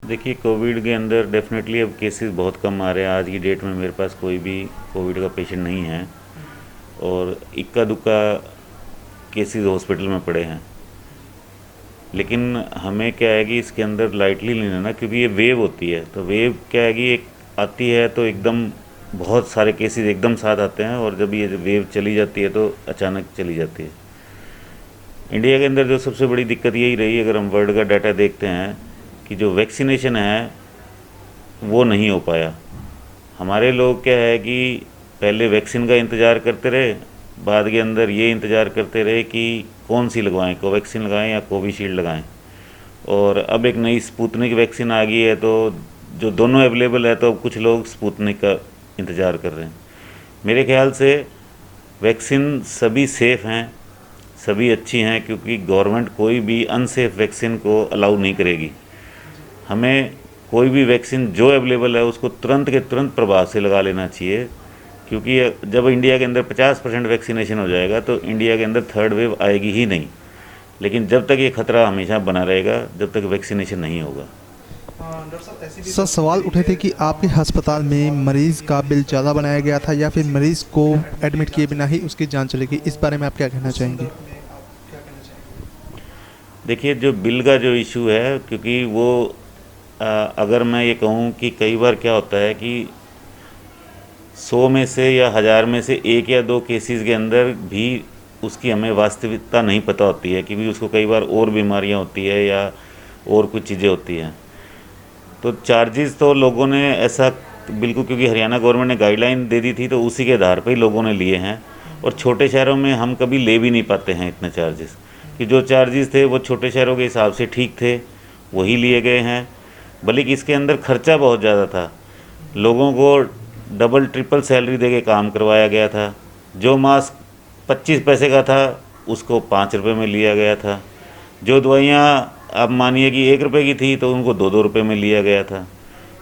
देखिए, कोविड के अंदर डेफिनेटली अब केसेस बहुत कम आ रहे हैं। आज की डेट में मेरे पास कोई भी कोविड का पेशेंट नहीं है और इक्का दुक्का केसेस हॉस्पिटल में पड़े हैं। लेकिन हमें क्या है कि इसके अंदर लाइटली नहीं लेना, क्योंकि ये वेव होती है। तो वेव क्या है कि एक आती है तो एकदम बहुत सारे केसेस एकदम साथ आते हैं, और जब ये वेव चली जाती है तो अचानक चली जाती है। इंडिया के अंदर जो सबसे बड़ी दिक्कत यही रही, अगर हम वर्ल्ड का डाटा देखते हैं, कि जो वैक्सीनेशन है वो नहीं हो पाया। हमारे लोग क्या है कि पहले वैक्सीन का इंतज़ार करते रहे, बाद के अंदर ये इंतज़ार करते रहे कि कौन सी लगवाएं, कोवैक्सीन लगाएं या कोविशील्ड लगाएं। और अब एक नई स्पुतनिक वैक्सीन आ गई है, तो जो दोनों अवेलेबल है, तो अब कुछ लोग स्पुतनिक का इंतज़ार कर रहे हैं। मेरे ख्याल से वैक्सीन सभी सेफ़ हैं, सभी अच्छी हैं, क्योंकि गवर्नमेंट कोई भी अनसेफ वैक्सीन को अलाउ नहीं करेगी। हमें कोई भी वैक्सीन जो अवेलेबल है उसको तुरंत के तुरंत प्रभाव से लगा लेना चाहिए, क्योंकि जब इंडिया के अंदर 50% वैक्सीनेशन हो जाएगा तो इंडिया के अंदर थर्ड वेव आएगी ही नहीं। लेकिन जब तक ये खतरा हमेशा बना रहेगा, जब तक वैक्सीनेशन नहीं होगा। सर, सवाल उठे थे कि आपके अस्पताल में मरीज़ का बिल ज़्यादा बनाया गया था या फिर मरीज़ को एडमिट किए बिना ही उसकी जान चलेगी, इस बारे में आप क्या कहना चाहेंगे? देखिए, जो बिल का जो इशू है, क्योंकि वो अगर मैं ये कहूँ कि कई बार क्या होता है कि 100 में से या 1000 में से एक या दो केसेस के अंदर भी उसकी हमें वास्तविकता नहीं पता होती है, क्योंकि उसको कई बार और बीमारियां होती है या और कुछ चीज़ें होती हैं। तो चार्जेस तो लोगों ने ऐसा बिल्कुल, क्योंकि हरियाणा गवर्नमेंट ने गाइडलाइन दे दी थी तो उसी के आधार पर ही लोगों ने लिए हैं। और छोटे शहरों में हम कभी ले भी नहीं पाते हैं इतने चार्जेस, कि जो चार्जेस थे वो छोटे शहरों के हिसाब से ठीक थे, वही लिए गए हैं। बल्कि इसके अंदर खर्चा बहुत ज़्यादा था, लोगों को डबल ट्रिपल सैलरी दे के काम करवाया गया था। जो मास्क 25 पैसे का था उसको 5 रुपये में लिया गया था। जो दवाइयाँ आप मानिए कि 1 रुपये की थी तो उनको 2-2 रुपये में लिया गया था।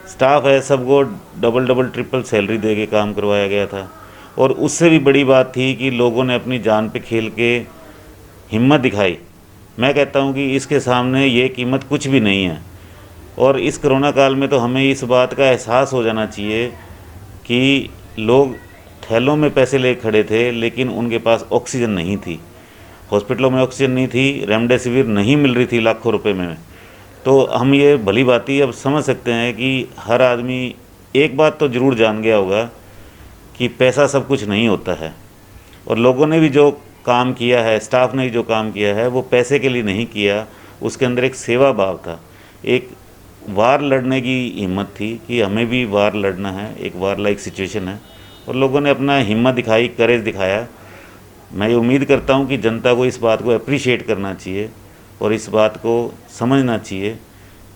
स्टाफ है, सबको डबल डबल ट्रिपल सैलरी दे के काम करवाया गया था। और उससे भी बड़ी बात थी कि लोगों ने अपनी जान पे खेल के हिम्मत दिखाई। मैं कहता हूँ कि इसके सामने ये कीमत कुछ भी नहीं है। और इस कोरोना काल में तो हमें इस बात का एहसास हो जाना चाहिए कि लोग थैलों में पैसे ले खड़े थे, लेकिन उनके पास ऑक्सीजन नहीं थी, हॉस्पिटलों में ऑक्सीजन नहीं थी, रेमडेसिविर नहीं मिल रही थी लाखों रुपए में। तो हम ये भली भांति अब समझ सकते हैं कि हर आदमी एक बात तो ज़रूर जान गया होगा कि पैसा सब कुछ नहीं होता है। और लोगों ने भी जो काम किया है, स्टाफ ने भी जो काम किया है, वो पैसे के लिए नहीं किया, उसके अंदर एक सेवा भाव था, एक वार लड़ने की हिम्मत थी कि हमें भी वार लड़ना है, एक वार लाइक सिचुएशन है। और लोगों ने अपना हिम्मत दिखाई, करेज दिखाया। मैं ये उम्मीद करता हूँ कि जनता को इस बात को अप्रिशिएट करना चाहिए और इस बात को समझना चाहिए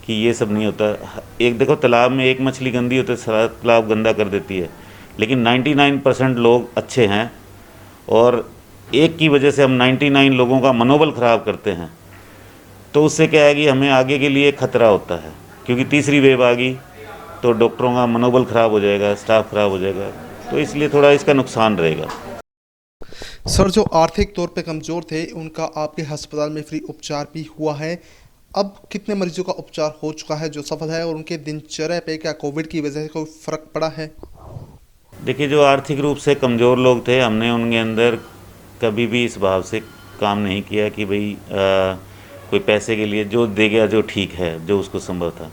कि ये सब नहीं होता। एक देखो, तालाब में एक मछली गंदी होती है, सारा तालाब गंदा कर देती है, लेकिन 99% लोग अच्छे हैं, और एक की वजह से हम 99 लोगों का मनोबल ख़राब करते हैं, तो उससे क्या है कि हमें आगे के लिए खतरा होता है, क्योंकि तीसरी वेव आ गई तो डॉक्टरों का मनोबल ख़राब हो जाएगा, स्टाफ ख़राब हो जाएगा, तो इसलिए थोड़ा इसका नुकसान रहेगा। सर, जो आर्थिक तौर पे कमज़ोर थे उनका आपके अस्पताल में फ्री उपचार भी हुआ है। अब कितने मरीजों का उपचार हो चुका है जो सफल है, और उनके दिनचर्या पे क्या कोविड की वजह से कोई फ़र्क पड़ा है? देखिए, जो आर्थिक रूप से कमज़ोर लोग थे, हमने उनके अंदर कभी भी इस भाव से काम नहीं किया कि भाई कोई पैसे के लिए जो दे गया, जो ठीक है, जो उसको संभव था।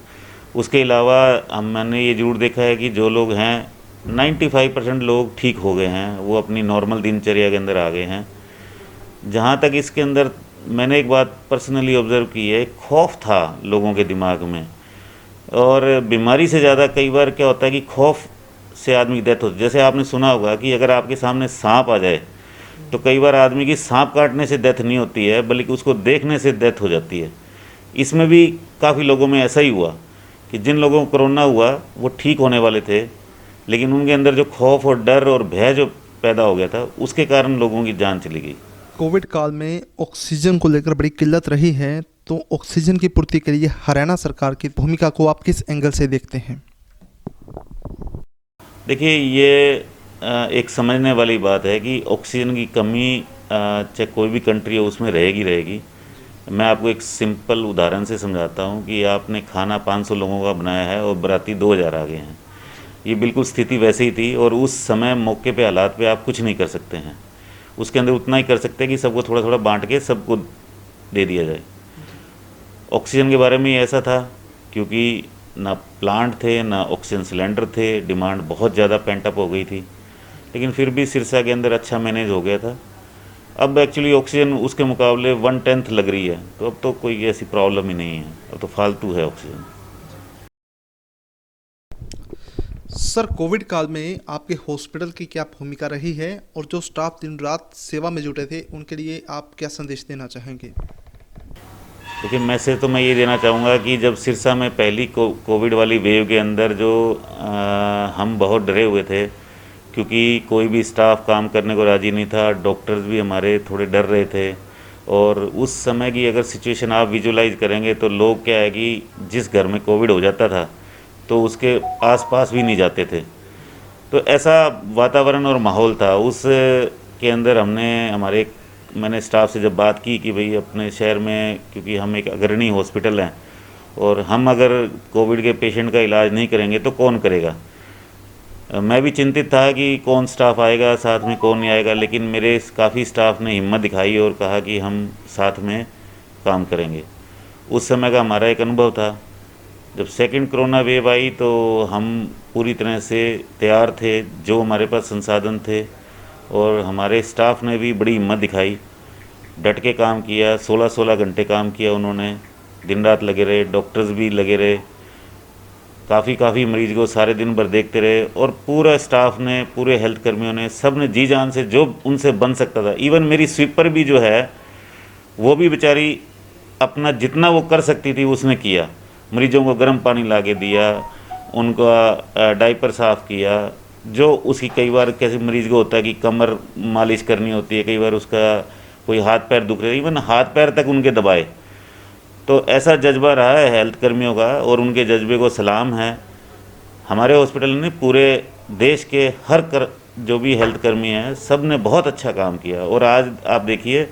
उसके अलावा मैंने ये ज़रूर देखा है कि जो लोग हैं, 95% लोग ठीक हो गए हैं, वो अपनी नॉर्मल दिनचर्या के अंदर आ गए हैं। जहाँ तक इसके अंदर मैंने एक बात पर्सनली ऑब्ज़र्व की है, खौफ था लोगों के दिमाग में, और बीमारी से ज़्यादा कई बार क्या होता है कि खौफ से आदमी की डेथ होती है। जैसे आपने सुना होगा कि अगर आपके सामने सांप आ जाए तो कई बार आदमी की सांप काटने से डेथ नहीं होती है, बल्कि उसको देखने से डेथ हो जाती है। इसमें भी काफ़ी लोगों में ऐसा ही हुआ कि जिन लोगों को कोरोना हुआ वो ठीक होने वाले थे, लेकिन उनके अंदर जो खौफ और डर और भय जो पैदा हो गया था, उसके कारण लोगों की जान चली गई। कोविड काल में ऑक्सीजन को लेकर बड़ी किल्लत रही है, तो ऑक्सीजन की पूर्ति के लिए हरियाणा सरकार की भूमिका को आप किस एंगल से देखते हैं? देखिए, ये एक समझने वाली बात है कि ऑक्सीजन की कमी चाहे कोई भी कंट्री हो उसमें रहेगी रहेगी। मैं आपको एक सिंपल उदाहरण से समझाता हूँ कि आपने खाना 500 लोगों का बनाया है और बराती 2000 आ गए हैं। ये बिल्कुल स्थिति वैसे ही थी और उस समय मौके पे हालात पे आप कुछ नहीं कर सकते हैं। उसके अंदर उतना ही कर सकते हैं कि सबको थोड़ा थोड़ा बांट के सबको दे दिया जाए। ऑक्सीजन के बारे में ऐसा था, क्योंकि ना प्लांट थे ना ऑक्सीजन सिलेंडर थे, डिमांड बहुत ज़्यादा पेंटअप हो गई थी, लेकिन फिर भी सिरसा के अंदर अच्छा मैनेज हो गया था। अब एक्चुअली ऑक्सीजन उसके मुकाबले 1/10 लग रही है, तो अब तो कोई ऐसी प्रॉब्लम ही नहीं है, अब तो फालतू है ऑक्सीजन। सर, कोविड काल में आपके हॉस्पिटल की क्या भूमिका रही है और जो स्टाफ दिन रात सेवा में जुटे थे उनके लिए आप क्या संदेश देना चाहेंगे? देखिए, मैसेज तो मैं ये देना चाहूँगा कि जब सिरसा में पहली कोविड वाली वेव के अंदर जो हम बहुत डरे हुए थे, क्योंकि कोई भी स्टाफ काम करने को राज़ी नहीं था, डॉक्टर्स भी हमारे थोड़े डर रहे थे। और उस समय की अगर सिचुएशन आप विजुलाइज करेंगे तो लोग क्या है कि जिस घर में कोविड हो जाता था तो उसके आसपास भी नहीं जाते थे। तो ऐसा वातावरण और माहौल था उस के अंदर मैंने स्टाफ से जब बात की कि भाई अपने शहर में, क्योंकि हम एक अग्रणी हॉस्पिटल हैं और हम अगर कोविड के पेशेंट का इलाज नहीं करेंगे तो कौन करेगा। मैं भी चिंतित था कि कौन स्टाफ आएगा साथ में, कौन नहीं आएगा, लेकिन मेरे काफ़ी स्टाफ ने हिम्मत दिखाई और कहा कि हम साथ में काम करेंगे। उस समय का हमारा एक अनुभव था। जब सेकंड कोरोना वेव आई तो हम पूरी तरह से तैयार थे, जो हमारे पास संसाधन थे, और हमारे स्टाफ ने भी बड़ी हिम्मत दिखाई, डट के काम किया। 16-16 घंटे काम किया उन्होंने, दिन रात लगे रहे, डॉक्टर्स भी लगे रहे, काफ़ी मरीज को सारे दिन भर देखते रहे, और पूरा स्टाफ ने, पूरे हेल्थ कर्मियों ने, सब ने जी जान से जो उनसे बन सकता था। इवन मेरी स्वीपर भी जो है वो भी बेचारी अपना जितना वो कर सकती थी उसने किया। मरीजों को गर्म पानी ला के दिया, उनका डायपर साफ़ किया, जो उसकी कई बार कैसे मरीज़ को होता है कि कमर मालिश करनी होती है, कई बार उसका कोई हाथ पैर दुख रहे, इवन हाथ पैर तक उनके दबाए। तो ऐसा जज्बा रहा है हेल्थ कर्मियों का, और उनके जज्बे को सलाम है। हमारे हॉस्पिटल ने पूरे देश के जो भी हेल्थ कर्मी हैं सब ने बहुत अच्छा काम किया। और आज आप देखिए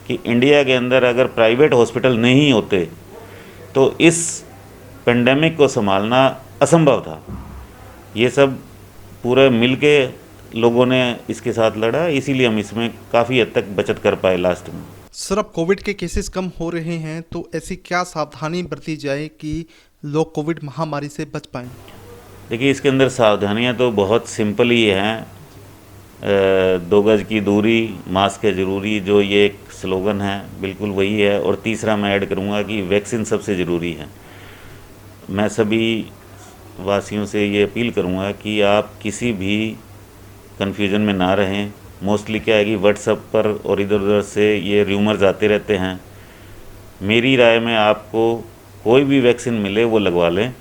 कि इंडिया के अंदर अगर प्राइवेट हॉस्पिटल नहीं होते तो इस पेंडेमिक को संभालना असंभव था। ये सब पूरा मिलके लोगों ने इसके साथ लड़ा, इसीलिए हम इसमें काफ़ी हद तक बचत कर पाए लास्ट में। सर, अब कोविड के केसेस कम हो रहे हैं तो ऐसी क्या सावधानी बरती जाए कि लोग कोविड महामारी से बच पाएं? देखिए, इसके अंदर सावधानियां तो बहुत सिंपल ही हैं। 2 गज की दूरी, मास्क है ज़रूरी, जो ये एक स्लोगन है बिल्कुल वही है। और तीसरा मैं ऐड करूँगा कि वैक्सीन सबसे ज़रूरी है। मैं सभी वासियों से ये अपील करूँगा कि आप किसी भी कन्फ्यूज़न में ना रहें। मोस्टली क्या है कि व्हाट्सएप पर और इधर उधर से ये र्यूमर्स आते रहते हैं। मेरी राय में आपको कोई भी वैक्सीन मिले वो लगवा लें।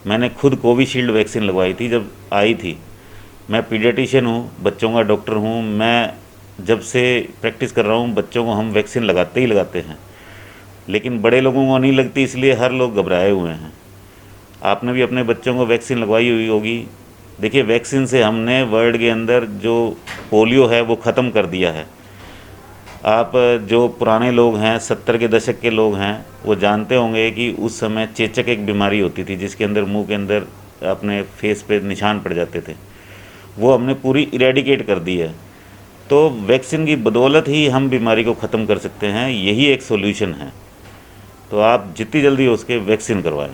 मैंने खुद कोविशील्ड वैक्सीन लगवाई थी जब आई थी। मैं पीडियाट्रिशियन हूँ, बच्चों का डॉक्टर हूँ। मैं जब से प्रैक्टिस कर रहा हूँ बच्चों को हम वैक्सीन लगाते ही लगाते हैं, लेकिन बड़े लोगों को नहीं लगती, इसलिए हर लोग घबराए हुए हैं। आपने भी अपने बच्चों को वैक्सीन लगवाई हुई होगी। देखिए, वैक्सीन से हमने वर्ल्ड के अंदर जो पोलियो है वो ख़त्म कर दिया है। आप जो पुराने लोग हैं, 70 के दशक के लोग हैं, वो जानते होंगे कि उस समय चेचक एक बीमारी होती थी जिसके अंदर मुंह के अंदर अपने फेस पे निशान पड़ जाते थे। वो हमने पूरी इरेडिकेट कर दी है। तो वैक्सीन की बदौलत ही हम बीमारी को ख़त्म कर सकते हैं, यही एक सॉल्यूशन है। तो आप जितनी जल्दी हो सके वैक्सीन करवाएं।